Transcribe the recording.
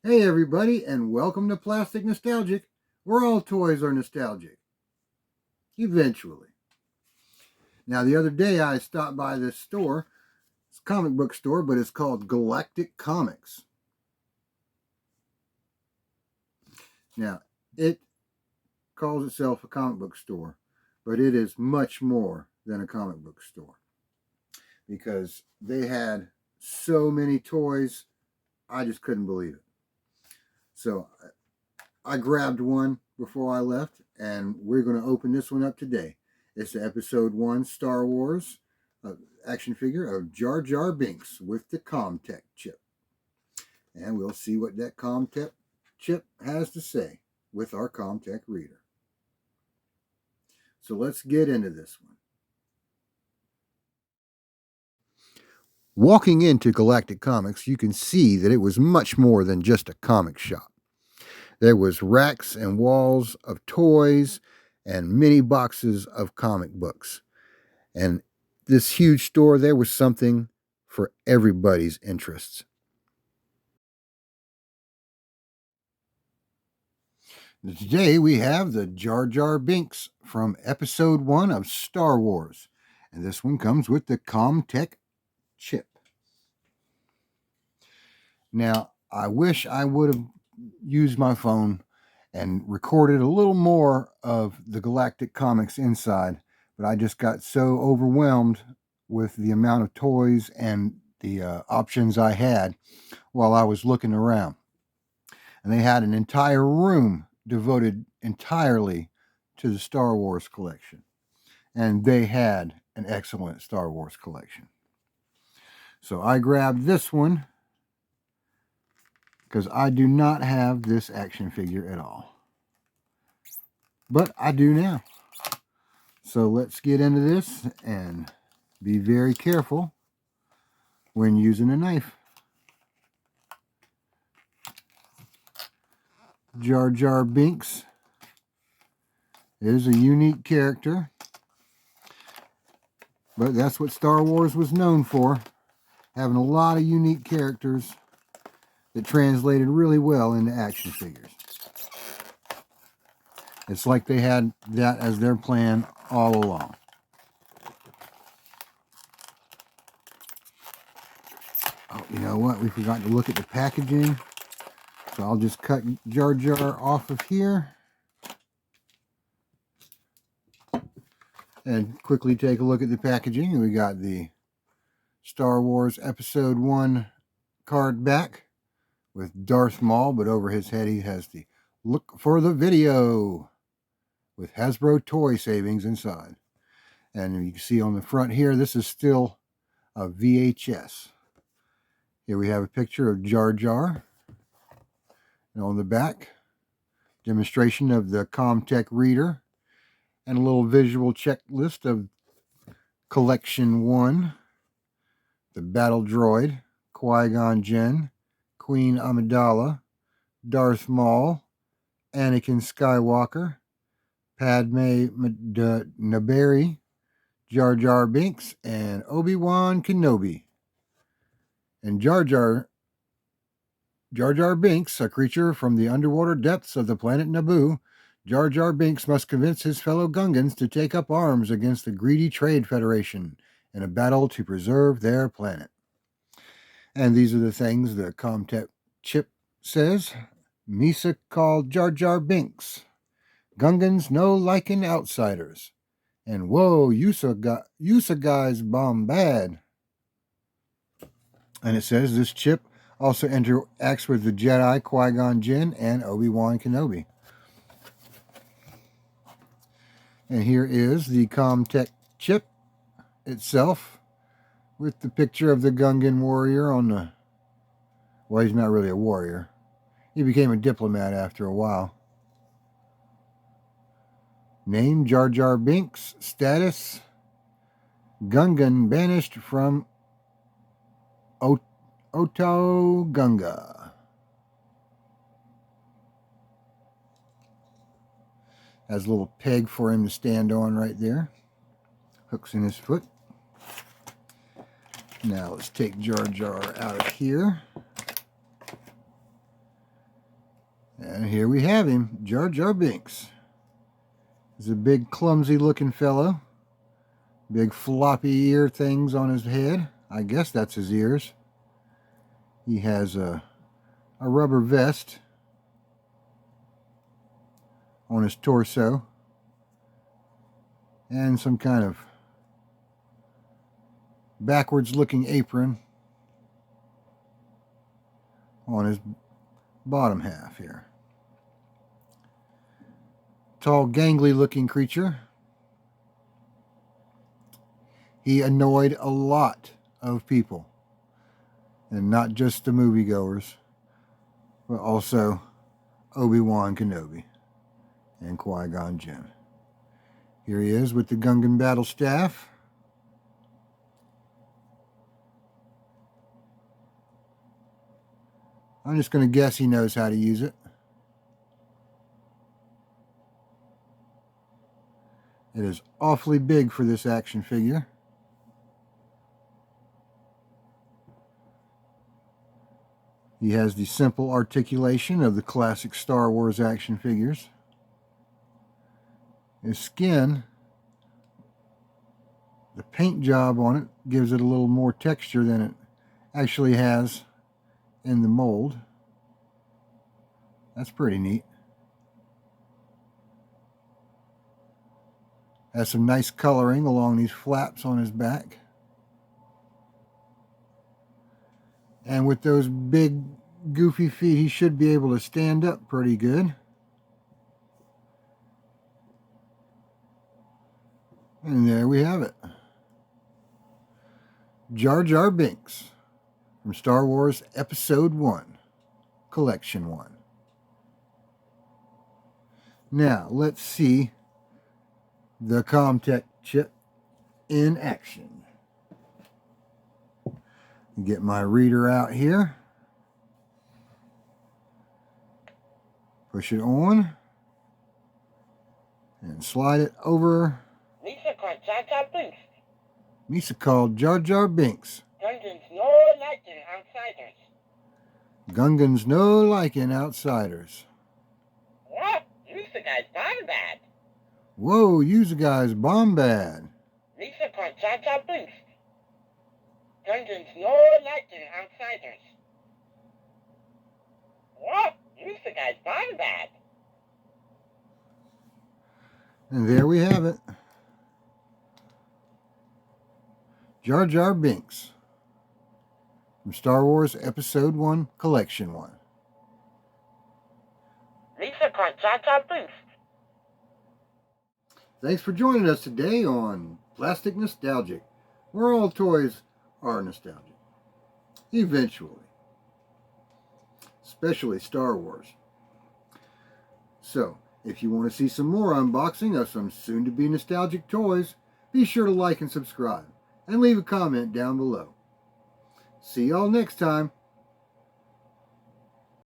Hey everybody, and welcome to Plastic Nostalgic, where all toys are nostalgic. Eventually. Now, the other day I stopped by this store. It's a comic book store, but it's called Galactic Comics. Now, it calls itself a comic book store, but it is much more than a comic book store because they had so many toys, I just couldn't believe it. So I grabbed one before I left, and we're going to open this one up today. It's the episode 1 Star Wars action figure of Jar Jar Binks with the Comm Tech Chip. And we'll see what that Comm Tech Chip has to say with our Comm Tech Reader. So let's get into this one. Walking into Galactic Comics, you can see that it was much more than just a comic shop. There was racks and walls of toys and many boxes of comic books. And this huge store, there was something for everybody's interests. Today we have the Jar Jar Binks from episode 1 of Star Wars. And this one comes with the Comm Tech Chip. Now, I wish I would have used my phone and recorded a little more of the Galactic Comics inside, but I just got so overwhelmed with the amount of toys and the options I had while I was looking around. And they had an entire room devoted entirely to the Star Wars collection. And they had an excellent Star Wars collection. So I grabbed this one because I do not have this action figure at all. But I do now. So let's get into this and be very careful when using a knife. Jar Jar Binks is a unique character, but that's what Star Wars was known for, having a lot of unique characters that translated really well into action figures. It's like they had that as their plan all along. Oh, you know what? We forgot to look at the packaging. So I'll just cut Jar Jar off of here and quickly take a look at the packaging. We got the Star Wars Episode 1 card back with Darth Maul, but over his head he has the "Look for the Video" with Hasbro toy savings inside. And you can see on the front here, this is still a VHS. Here we have a picture of Jar Jar. And on the back, demonstration of the Comm Tech Reader and a little visual checklist of Collection 1, the Battle Droid, Qui-Gon Jinn, Queen Amidala, Darth Maul, Anakin Skywalker, Padme Naberrie, Jar Jar Binks, and Obi-Wan Kenobi. And Jar Jar Binks, a creature from the underwater depths of the planet Naboo, Jar Jar Binks must convince his fellow Gungans to take up arms against the greedy Trade Federation in a battle to preserve their planet. And these are the things the Comm Tech Chip says. Misa called Jar Jar Binks. Gungans no liking outsiders. And whoa, Yusa guys bomb bad. And it says this chip also interacts with the Jedi Qui-Gon Jinn and Obi-Wan Kenobi. And here is the Comm Tech Chip itself with the picture of the Gungan warrior on the... Well, he's not really a warrior. He became a diplomat after a while. Name Jar Jar Binks. Status Gungan banished from Oto Gunga. Has a little peg for him to stand on right there. Hooks in his foot. Now let's take Jar Jar out of here. And here we have him, Jar Jar Binks. He's a big, clumsy looking fellow. Big floppy ear things on his head. I guess that's his ears. He has a rubber vest on his torso. And some kind of backwards looking apron on his bottom half here. Tall, gangly looking creature. He annoyed a lot of people, and not just the moviegoers, but also Obi-Wan Kenobi and Qui-Gon Jinn. Here he is with the Gungan battle staff. I'm just going to guess he knows how to use it. It is awfully big for this action figure. He has the simple articulation of the classic Star Wars action figures. His skin, the paint job on it gives it a little more texture than it actually has in the mold. That's pretty neat. Has some nice coloring along these flaps on his back. And with those big, goofy feet, he should be able to stand up pretty good. And there we have it. Jar Jar Binks from Star Wars Episode 1, Collection 1. Now, let's see the Comm Tech Chip in action. Get my reader out here. Push it on. And slide it over. Misa called Jar Jar Binks. Misa called Jar Jar Binks. Gungans no liking outsiders. Gungans no liking outsiders. What? Use the guy's bomb bad. Whoa, use the guy's bomb bad. Misa called Jar Jar Binks. Gungans no liking outsiders. What? Use the guy's bomb bad. And there we have it. Jar Jar Binks from Star Wars Episode 1, Collection 1. Misa called Jar Jar Binks. Thanks for joining us today on Plastic Nostalgic, where all toys are nostalgic. Eventually. Especially Star Wars. So, if you want to see some more unboxing of some soon-to-be nostalgic toys, be sure to like and subscribe, and leave a comment down below. See y'all next time